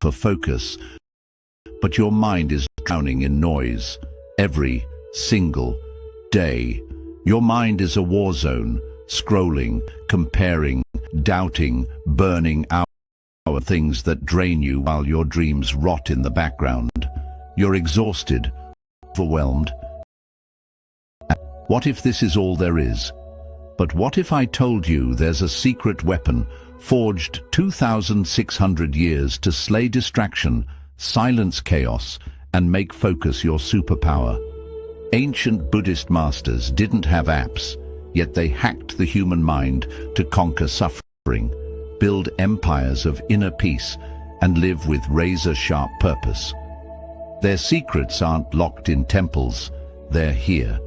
for focus, but your mind is drowning in noise. Every single day, your mind is a war zone, scrolling, comparing, doubting, burning out things that drain you while your dreams rot in the background. You're exhausted, overwhelmed. What if this is all there is? But what if I told you there's a secret weapon forged 2,600 years to slay distraction, silence chaos, and make focus your superpower? Ancient Buddhist masters didn't have apps, yet they hacked the human mind to conquer suffering, build empires of inner peace, and live with razor-sharp purpose. Their secrets aren't locked in temples, they're here.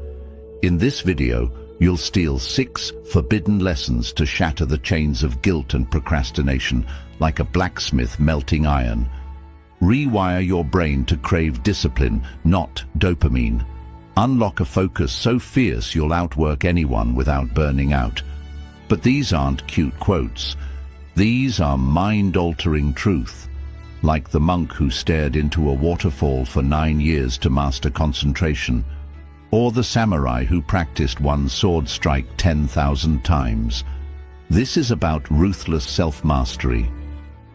In this video, you'll steal 6 forbidden lessons to shatter the chains of guilt and procrastination like a blacksmith melting iron. Rewire your brain to crave discipline, not dopamine. Unlock a focus so fierce you'll outwork anyone without burning out. But these aren't cute quotes. These are mind-altering truth. Like the monk who stared into a waterfall for 9 years to master concentration, or the samurai who practiced one sword strike 10,000 times. This is about ruthless self-mastery.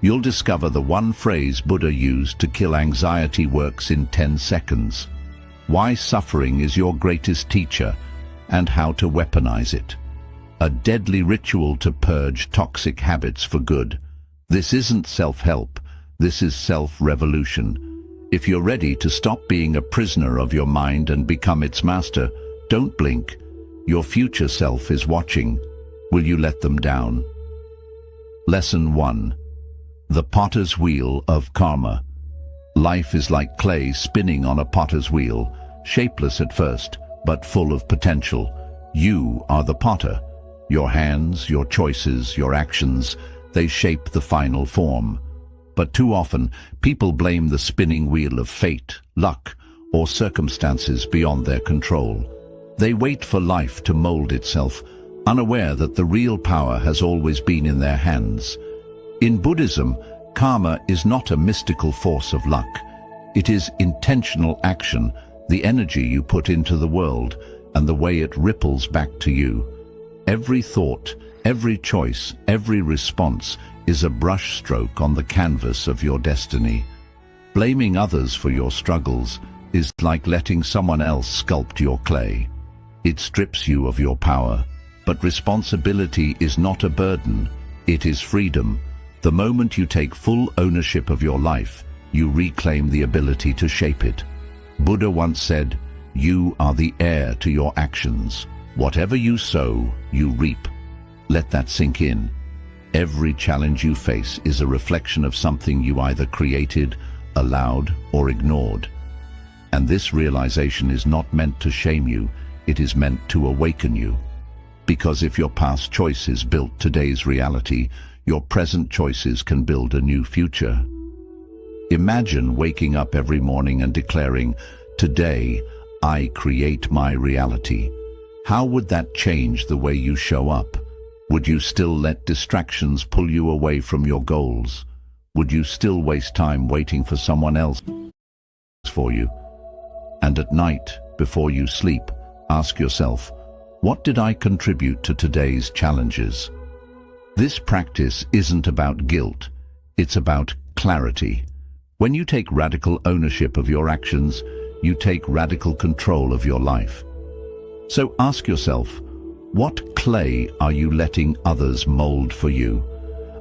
You'll discover the one phrase Buddha used to kill anxiety works in 10 seconds. Why suffering is your greatest teacher, and how to weaponize it. A deadly ritual to purge toxic habits for good. This isn't self-help, this is self-revolution. If you're ready to stop being a prisoner of your mind and become its master, don't blink. Your future self is watching. Will you let them down? Lesson 1. The potter's wheel of karma. Life is like clay spinning on a potter's wheel, shapeless at first, but full of potential. You are the potter. Your hands, your choices, your actions, they shape the final form. But too often, people blame the spinning wheel of fate, luck, or circumstances beyond their control. They wait for life to mold itself, unaware that the real power has always been in their hands. In Buddhism, karma is not a mystical force of luck. It is intentional action, the energy you put into the world, and the way it ripples back to you. Every thought, every choice, every response is a brushstroke on the canvas of your destiny. Blaming others for your struggles is like letting someone else sculpt your clay. It strips you of your power, but responsibility is not a burden, it is freedom. The moment you take full ownership of your life, you reclaim the ability to shape it. Buddha once said, "You are the heir to your actions. Whatever you sow, you reap." Let that sink in. Every challenge you face is a reflection of something you either created, allowed, or ignored. And this realization is not meant to shame you, it is meant to awaken you. Because if your past choices built today's reality, your present choices can build a new future. Imagine waking up every morning and declaring, "Today, I create my reality." How would that change the way you show up? Would you still let distractions pull you away from your goals? Would you still waste time waiting for someone else for you? And at night, before you sleep, ask yourself, what did I contribute to today's challenges? This practice isn't about guilt, it's about clarity. When you take radical ownership of your actions, you take radical control of your life. So ask yourself, what clay are you letting others mold for you?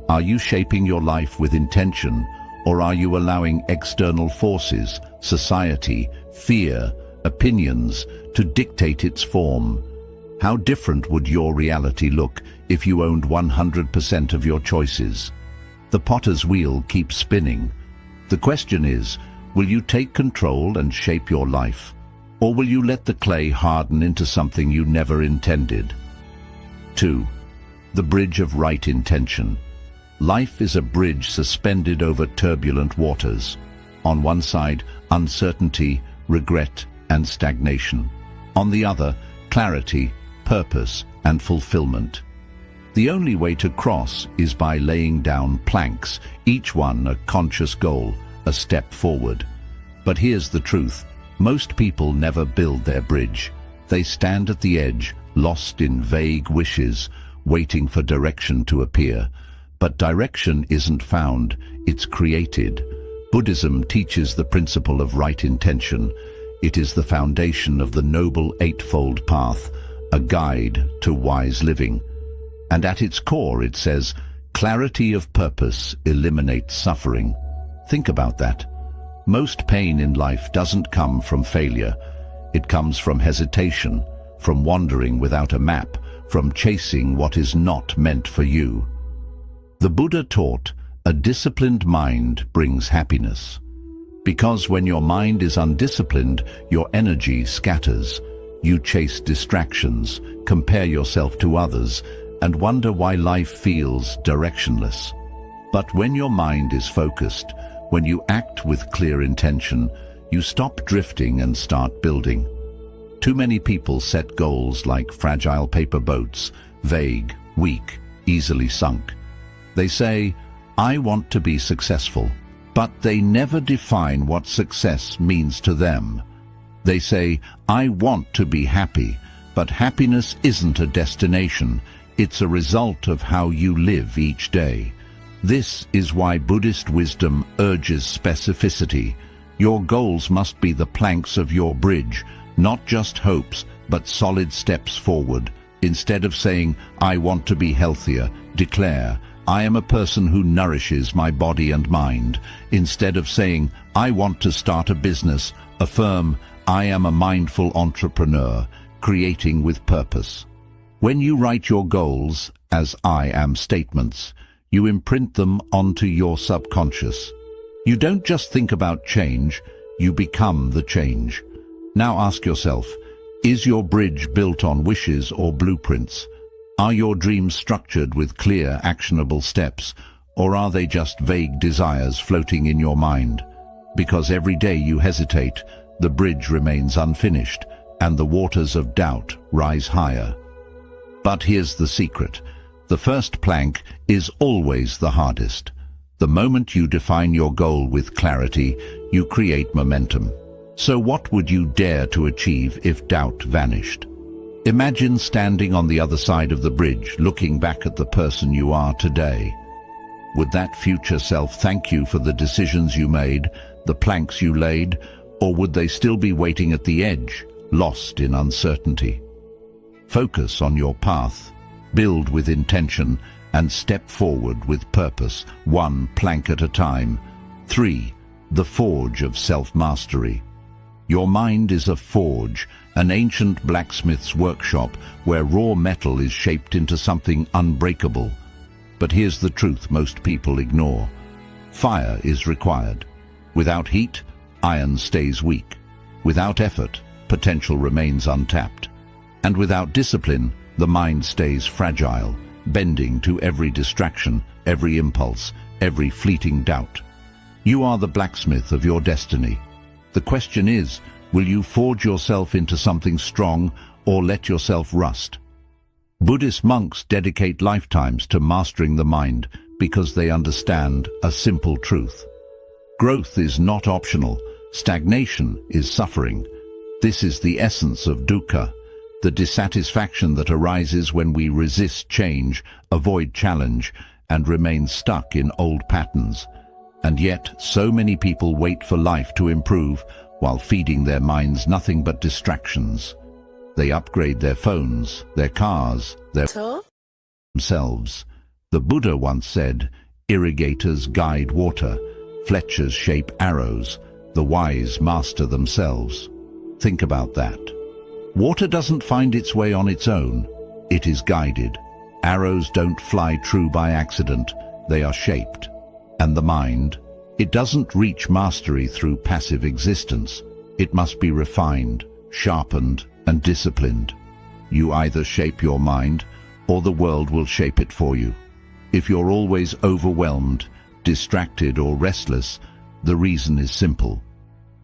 Are you shaping your life with intention, or are you allowing external forces, society, fear, opinions, to dictate its form? How different would your reality look if you owned 100% of your choices? The potter's wheel keeps spinning. The question is, will you take control and shape your life? Or will you let the clay harden into something you never intended? 2. The bridge of right intention. Life is a bridge suspended over turbulent waters. On one side, uncertainty, regret, and stagnation. On the other, clarity, purpose, and fulfillment. The only way to cross is by laying down planks, each one a conscious goal, a step forward. But here's the truth. Most people never build their bridge. They stand at the edge, lost in vague wishes, waiting for direction to appear. But direction isn't found, it's created. Buddhism teaches the principle of right intention. It is the foundation of the Noble Eightfold Path, a guide to wise living. And at its core it says, clarity of purpose eliminates suffering. Think about that. Most pain in life doesn't come from failure. It comes from hesitation, from wandering without a map, from chasing what is not meant for you. The Buddha taught, a disciplined mind brings happiness. Because when your mind is undisciplined, your energy scatters. You chase distractions, compare yourself to others, and wonder why life feels directionless. But when your mind is focused, when you act with clear intention, you stop drifting and start building. Too many people set goals like fragile paper boats, vague, weak, easily sunk. They say, I want to be successful, but they never define what success means to them. They say, I want to be happy, but happiness isn't a destination. It's a result of how you live each day. This is why Buddhist wisdom urges specificity. Your goals must be the planks of your bridge, not just hopes, but solid steps forward. Instead of saying, I want to be healthier, declare, I am a person who nourishes my body and mind. Instead of saying, I want to start a business, affirm, I am a mindful entrepreneur, creating with purpose. When you write your goals as I am statements, you imprint them onto your subconscious. You don't just think about change, you become the change. Now ask yourself, is your bridge built on wishes or blueprints? Are your dreams structured with clear, actionable steps, or are they just vague desires floating in your mind? Because every day you hesitate, the bridge remains unfinished, and the waters of doubt rise higher. But here's the secret. The first plank is always the hardest. The moment you define your goal with clarity, you create momentum. So what would you dare to achieve if doubt vanished? Imagine standing on the other side of the bridge, looking back at the person you are today. Would that future self thank you for the decisions you made, the planks you laid, or would they still be waiting at the edge, lost in uncertainty? Focus on your path, build with intention, and step forward with purpose, one plank at a time. 3. The forge of self-mastery. Your mind is a forge, an ancient blacksmith's workshop where raw metal is shaped into something unbreakable. But here's the truth most people ignore. Fire is required. Without heat, iron stays weak. Without effort, potential remains untapped. And without discipline, the mind stays fragile, bending to every distraction, every impulse, every fleeting doubt. You are the blacksmith of your destiny. The question is, will you forge yourself into something strong or let yourself rust? Buddhist monks dedicate lifetimes to mastering the mind because they understand a simple truth. Growth is not optional. Stagnation is suffering. This is the essence of dukkha, the dissatisfaction that arises when we resist change, avoid challenge, and remain stuck in old patterns. And yet, so many people wait for life to improve while feeding their minds nothing but distractions. They upgrade their phones, their cars, their themselves. The Buddha once said, irrigators guide water, fletchers shape arrows, the wise master themselves. Think about that. Water doesn't find its way on its own. It is guided. Arrows don't fly true by accident. They are shaped. And the mind, it doesn't reach mastery through passive existence. It must be refined, sharpened, and disciplined. You either shape your mind, or the world will shape it for you. If you're always overwhelmed, distracted, or restless, the reason is simple.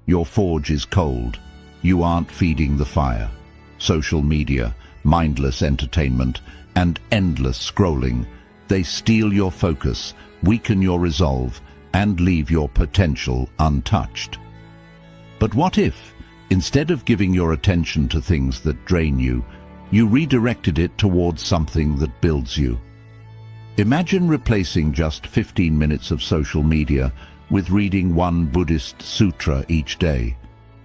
Your forge is cold. You aren't feeding the fire. Social media, mindless entertainment, and endless scrolling. They steal your focus, weaken your resolve, and leave your potential untouched. But what if, instead of giving your attention to things that drain you, you redirected it towards something that builds you? Imagine replacing just 15 minutes of social media with reading one Buddhist sutra each day.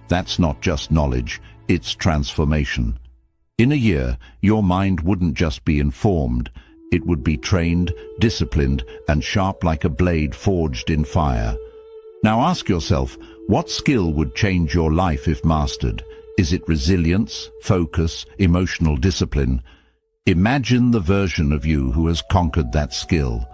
That's not just knowledge, it's transformation. In a year, your mind wouldn't just be informed, it would be trained, disciplined, and sharp like a blade forged in fire. Now ask yourself, what skill would change your life if mastered? Is it resilience, focus, emotional discipline? Imagine the version of you who has conquered that skill.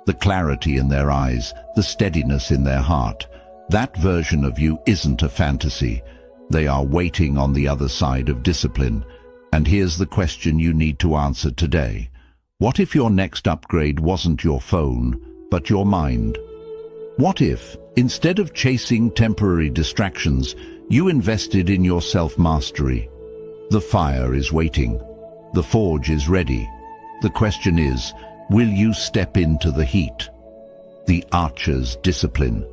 The clarity in their eyes, the steadiness in their heart. That version of you isn't a fantasy. They are waiting on the other side of discipline. And here's the question you need to answer today. What if your next upgrade wasn't your phone, but your mind? What if, instead of chasing temporary distractions, you invested in your self-mastery? The fire is waiting. The forge is ready. The question is, will you step into the heat? The archer's discipline.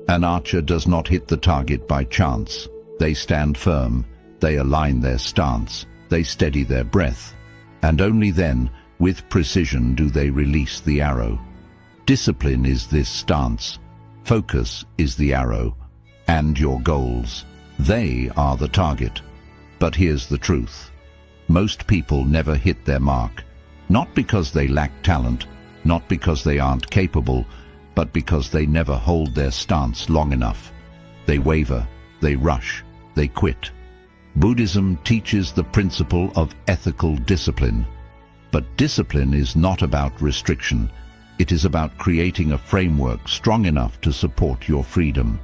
An archer does not hit the target by chance. They stand firm. They align their stance. They steady their breath. And only then, with precision, do they release the arrow. Discipline is this stance. Focus is the arrow. And your goals. They are the target. But here's the truth. Most people never hit their mark. Not because they lack talent, not because they aren't capable, but because they never hold their stance long enough. They waver, they rush, they quit. Buddhism teaches the principle of ethical discipline. But discipline is not about restriction. It is about creating a framework strong enough to support your freedom.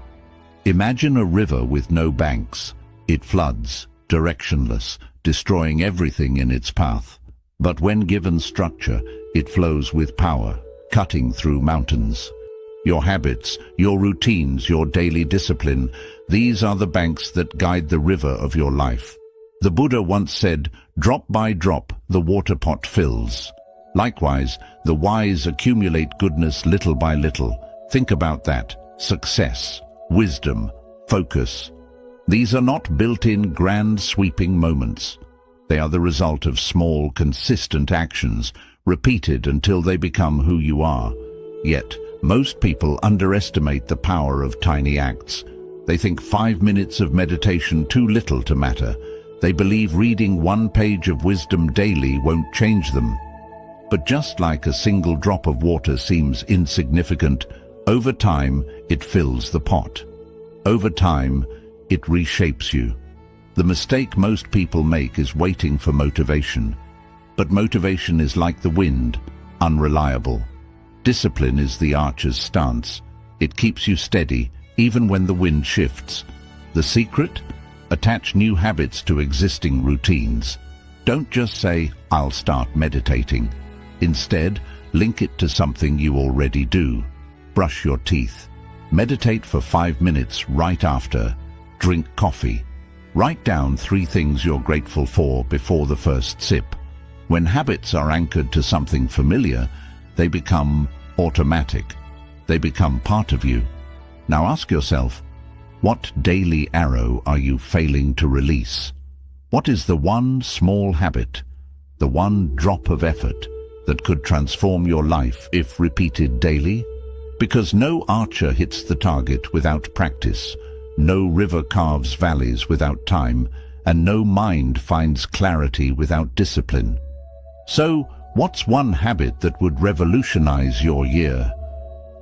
Imagine a river with no banks. It floods, directionless, destroying everything in its path. But when given structure, it flows with power, cutting through mountains. Your habits, your routines, your daily discipline, these are the banks that guide the river of your life. The Buddha once said, "Drop by drop, the water pot fills." Likewise, the wise accumulate goodness little by little. Think about that. Success, wisdom, focus. These are not built-in grand sweeping moments. They are the result of small, consistent actions, repeated until they become who you are. Yet, most people underestimate the power of tiny acts. They think 5 minutes of meditation too little to matter. They believe reading one page of wisdom daily won't change them. But just like a single drop of water seems insignificant, over time it fills the pot. Over time, it reshapes you. The mistake most people make is waiting for motivation. But motivation is like the wind, unreliable. Discipline is the archer's stance. It keeps you steady, even when the wind shifts. The secret? Attach new habits to existing routines. Don't just say, "I'll start meditating." Instead, link it to something you already do. Brush your teeth. Meditate for 5 minutes right after. Drink coffee. Write down 3 things you're grateful for before the first sip. When habits are anchored to something familiar, they become automatic. They become part of you. Now ask yourself, what daily arrow are you failing to release? What is the one small habit, the one drop of effort that could transform your life if repeated daily? Because no archer hits the target without practice, no river carves valleys without time, and no mind finds clarity without discipline. So, what's one habit that would revolutionize your year?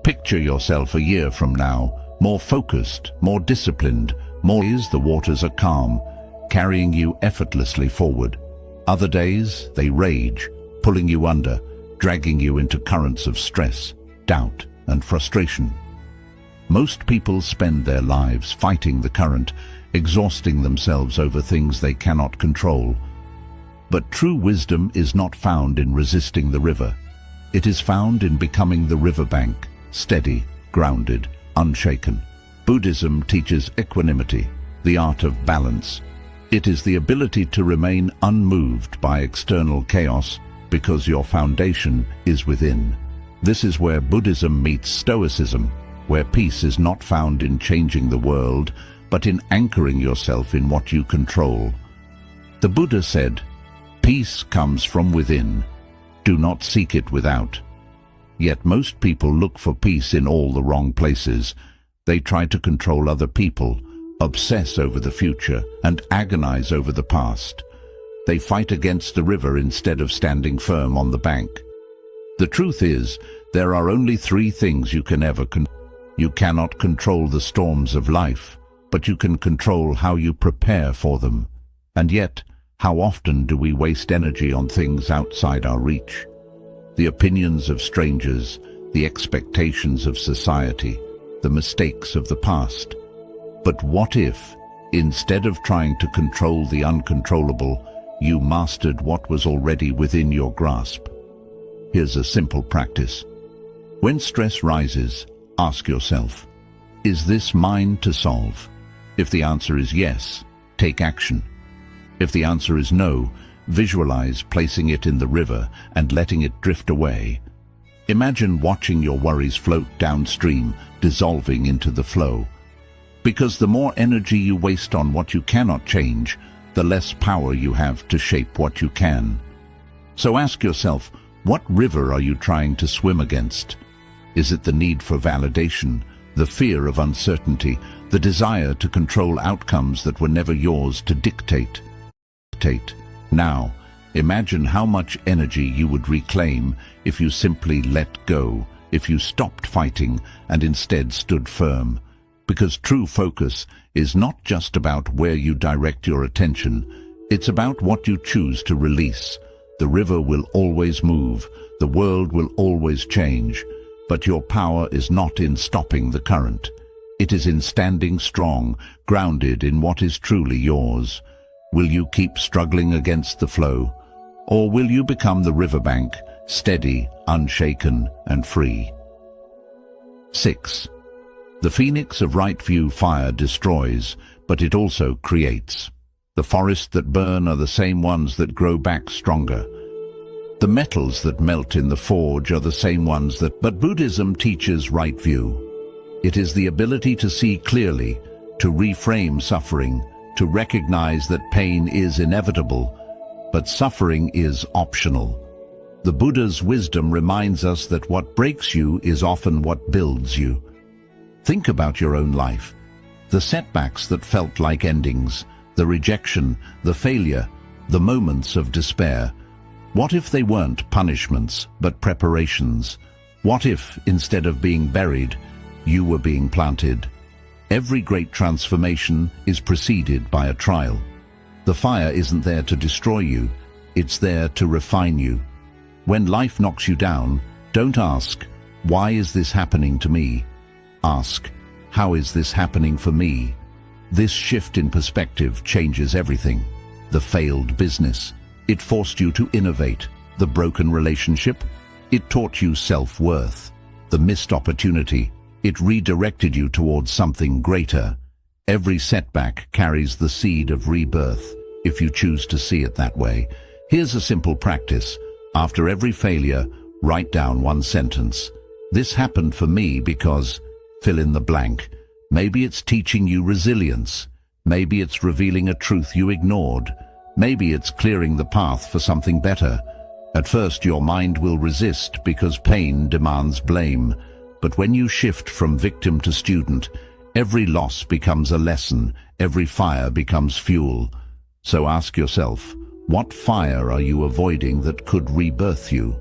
Picture yourself a year from now, more focused, more disciplined, more days the waters are calm, carrying you effortlessly forward. Other days, they rage, pulling you under, dragging you into currents of stress, doubt, and frustration. Most people spend their lives fighting the current, exhausting themselves over things they cannot control. But true wisdom is not found in resisting the river. It is found in becoming the riverbank, steady, grounded, unshaken. Buddhism teaches equanimity, the art of balance. It is the ability to remain unmoved by external chaos because your foundation is within. This is where Buddhism meets Stoicism, where peace is not found in changing the world, but in anchoring yourself in what you control. The Buddha said, "Peace comes from within. Do not seek it without." Yet most people look for peace in all the wrong places. They try to control other people, obsess over the future, and agonize over the past. They fight against the river instead of standing firm on the bank. The truth is, there are only three things you can ever control. You cannot control the storms of life, but you can control how you prepare for them. And yet, how often do we waste energy on things outside our reach? The opinions of strangers, the expectations of society, the mistakes of the past. But what if, instead of trying to control the uncontrollable, you mastered what was already within your grasp? Here's a simple practice. When stress rises, ask yourself, is this mine to solve? If the answer is yes, take action. If the answer is no, visualize placing it in the river and letting it drift away. Imagine watching your worries float downstream, dissolving into the flow. Because the more energy you waste on what you cannot change, the less power you have to shape what you can. So ask yourself, what river are you trying to swim against? Is it the need for validation, the fear of uncertainty, the desire to control outcomes that were never yours to dictate? Now, imagine how much energy you would reclaim if you simply let go, if you stopped fighting and instead stood firm. Because true focus is not just about where you direct your attention, it's about what you choose to release. The river will always move, the world will always change, but your power is not in stopping the current. It is in standing strong, grounded in what is truly yours. Will you keep struggling against the flow, or will you become the riverbank, steady, unshaken, and free? 6. The phoenix of right view fire destroys, but it also creates. The forests that burn are the same ones that grow back stronger. The metals that melt in the forge are the same ones but Buddhism teaches right view. It is the ability to see clearly, to reframe suffering, to recognize that pain is inevitable, but suffering is optional. The Buddha's wisdom reminds us that what breaks you is often what builds you. Think about your own life. The setbacks that felt like endings, the rejection, the failure, the moments of despair. What if they weren't punishments, but preparations? What if, instead of being buried, you were being planted? Every great transformation is preceded by a trial. The fire isn't there to destroy you, it's there to refine you. When life knocks you down, don't ask, "Why is this happening to me?" Ask, "How is this happening for me?" This shift in perspective changes everything. The failed business, it forced you to innovate. The broken relationship, it taught you self-worth. The missed opportunity, it redirected you towards something greater. Every setback carries the seed of rebirth, if you choose to see it that way. Here's a simple practice. After every failure, write down one sentence. This happened for me because, fill in the blank. Maybe it's teaching you resilience. Maybe it's revealing a truth you ignored. Maybe it's clearing the path for something better. At first, your mind will resist because pain demands blame. But when you shift from victim to student, every loss becomes a lesson, every fire becomes fuel. So ask yourself, what fire are you avoiding that could rebirth you?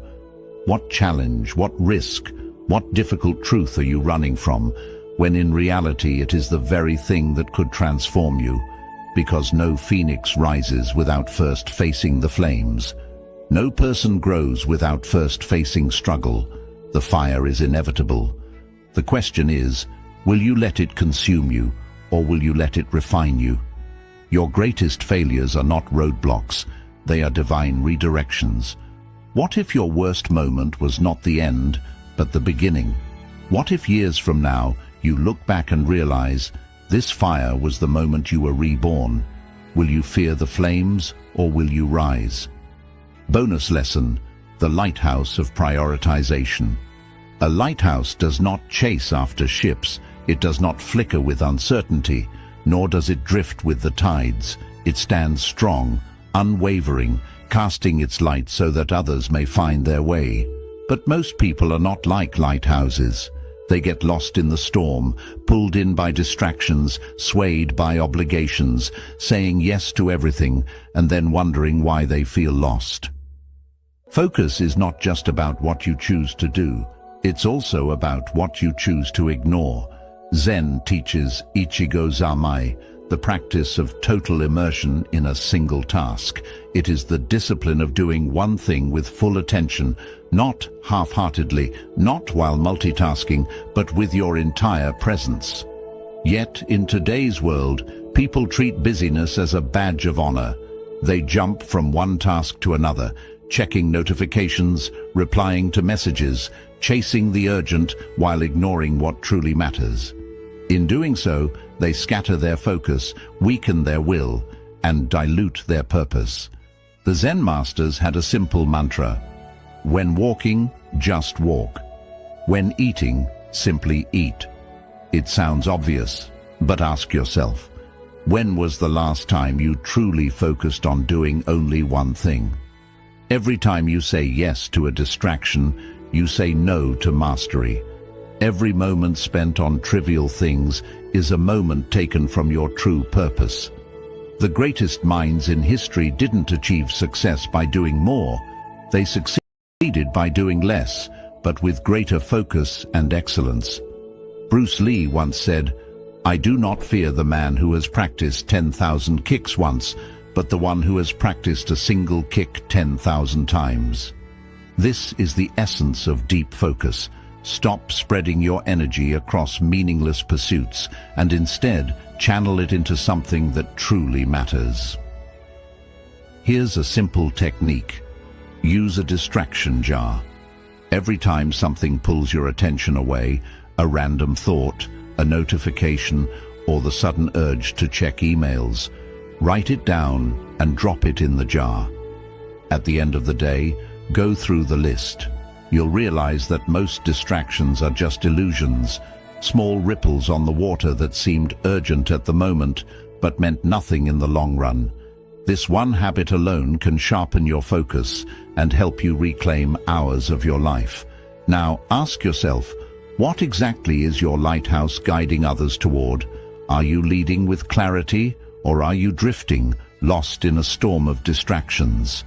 What challenge, what risk, what difficult truth are you running from, when in reality it is the very thing that could transform you? Because no phoenix rises without first facing the flames. No person grows without first facing struggle. The fire is inevitable. The question is, will you let it consume you, or will you let it refine you? Your greatest failures are not roadblocks, they are divine redirections. What if your worst moment was not the end, but the beginning? What if years from now you look back and realize, this fire was the moment you were reborn? Will you fear the flames, or will you rise? Bonus lesson. the lighthouse of prioritization. A lighthouse does not chase after ships, it does not flicker with uncertainty, nor does it drift with the tides. It stands strong, unwavering, casting its light so that others may find their way. But most people are not like lighthouses. They get lost in the storm, pulled in by distractions, swayed by obligations, saying yes to everything, and then wondering why they feel lost. Focus is not just about what you choose to do, it's also about what you choose to ignore. Zen teaches Ichigo Zamai, the practice of total immersion in a single task. It is the discipline of doing one thing with full attention, not half-heartedly, not while multitasking, but with your entire presence. Yet, in today's world, people treat busyness as a badge of honor. They jump from one task to another, checking notifications, replying to messages, chasing the urgent while ignoring what truly matters. In doing so, they scatter their focus, weaken their will, and dilute their purpose. The Zen masters had a simple mantra: when walking, just walk. When eating, simply eat. It sounds obvious, but ask yourself, when was the last time you truly focused on doing only one thing? Every time you say yes to a distraction, you say no to mastery. Every moment spent on trivial things is a moment taken from your true purpose. The greatest minds in history didn't achieve success by doing more. They succeeded by doing less, but with greater focus and excellence. Bruce Lee once said, "I do not fear the man who has practiced 10,000 kicks once, but the one who has practiced a single kick 10,000 times." This is the essence of deep focus. Stop spreading your energy across meaningless pursuits and instead channel it into something that truly matters. Here's a simple technique. Use a distraction jar. Every time something pulls your attention away, a random thought, a notification, or the sudden urge to check emails, write it down and drop it in the jar. At the end of the day, go through the list. You'll realize that most distractions are just illusions, small ripples on the water that seemed urgent at the moment, but meant nothing in the long run. This one habit alone can sharpen your focus and help you reclaim hours of your life. Now, ask yourself, what exactly is your lighthouse guiding others toward? Are you leading with clarity, or are you drifting, lost in a storm of distractions?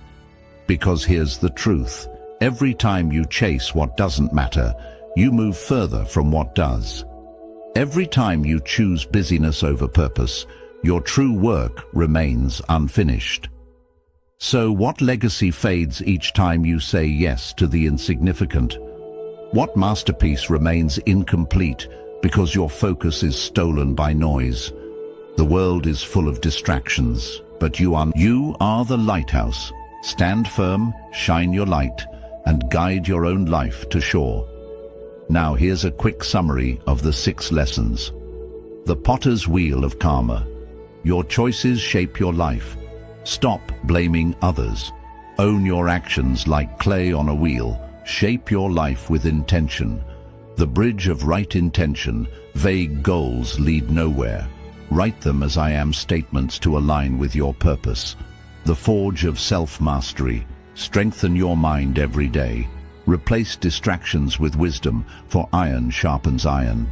Because here's the truth. Every time you chase what doesn't matter, you move further from what does. Every time you choose busyness over purpose, your true work remains unfinished. So what legacy fades each time you say yes to the insignificant? What masterpiece remains incomplete because your focus is stolen by noise? The world is full of distractions, but you are the lighthouse. Stand firm, shine your light, and guide your own life to shore. Now here's a quick summary of the 6 lessons. The potter's wheel of karma. Your choices shape your life. Stop blaming others. Own your actions like clay on a wheel. Shape your life with intention. The bridge of right intention. Vague goals lead nowhere. Write them as I am statements to align with your purpose. The forge of self-mastery. Strengthen your mind every day. Replace distractions with wisdom, for iron sharpens iron.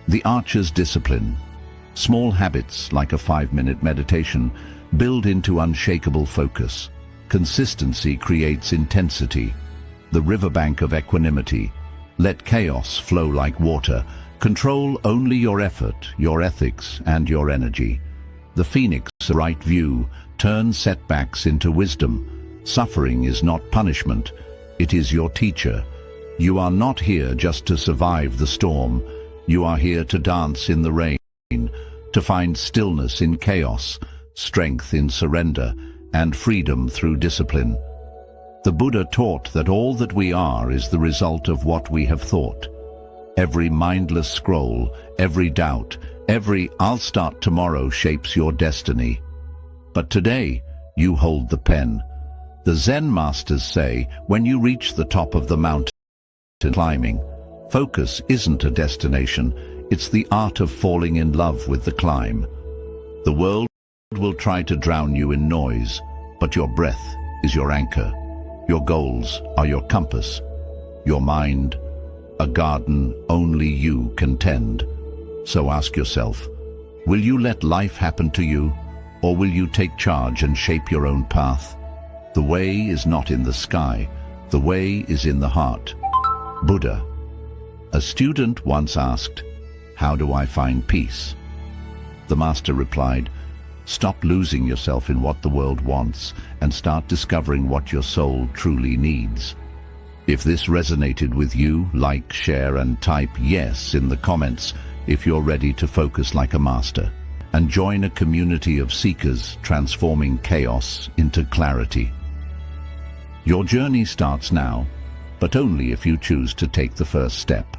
The archer's discipline. Small habits, like a 5-minute meditation, build into unshakable focus. Consistency creates intensity. The riverbank of equanimity. Let chaos flow like water. Control only your effort, your ethics, and your energy. The phoenix, a right view, turn setbacks into wisdom. Suffering is not punishment, it is your teacher. You are not here just to survive the storm. You are here to dance in the rain, to find stillness in chaos, strength in surrender, and freedom through discipline. The Buddha taught that all that we are is the result of what we have thought. Every mindless scroll, every doubt, every "I'll start tomorrow" shapes your destiny. But today, you hold the pen. The Zen masters say, when you reach the top of the mountain climbing, focus isn't a destination, it's the art of falling in love with the climb. The world will try to drown you in noise, but your breath is your anchor. Your goals are your compass. Your mind, a garden only you can tend. So ask yourself, will you let life happen to you, or will you take charge and shape your own path? The way is not in the sky, the way is in the heart. Buddha. A student once asked, "How do I find peace?" The master replied, "Stop losing yourself in what the world wants and start discovering what your soul truly needs." If this resonated with you, like, share and type yes in the comments if you're ready to focus like a master. And join a community of seekers transforming chaos into clarity. Your journey starts now, but only if you choose to take the first step.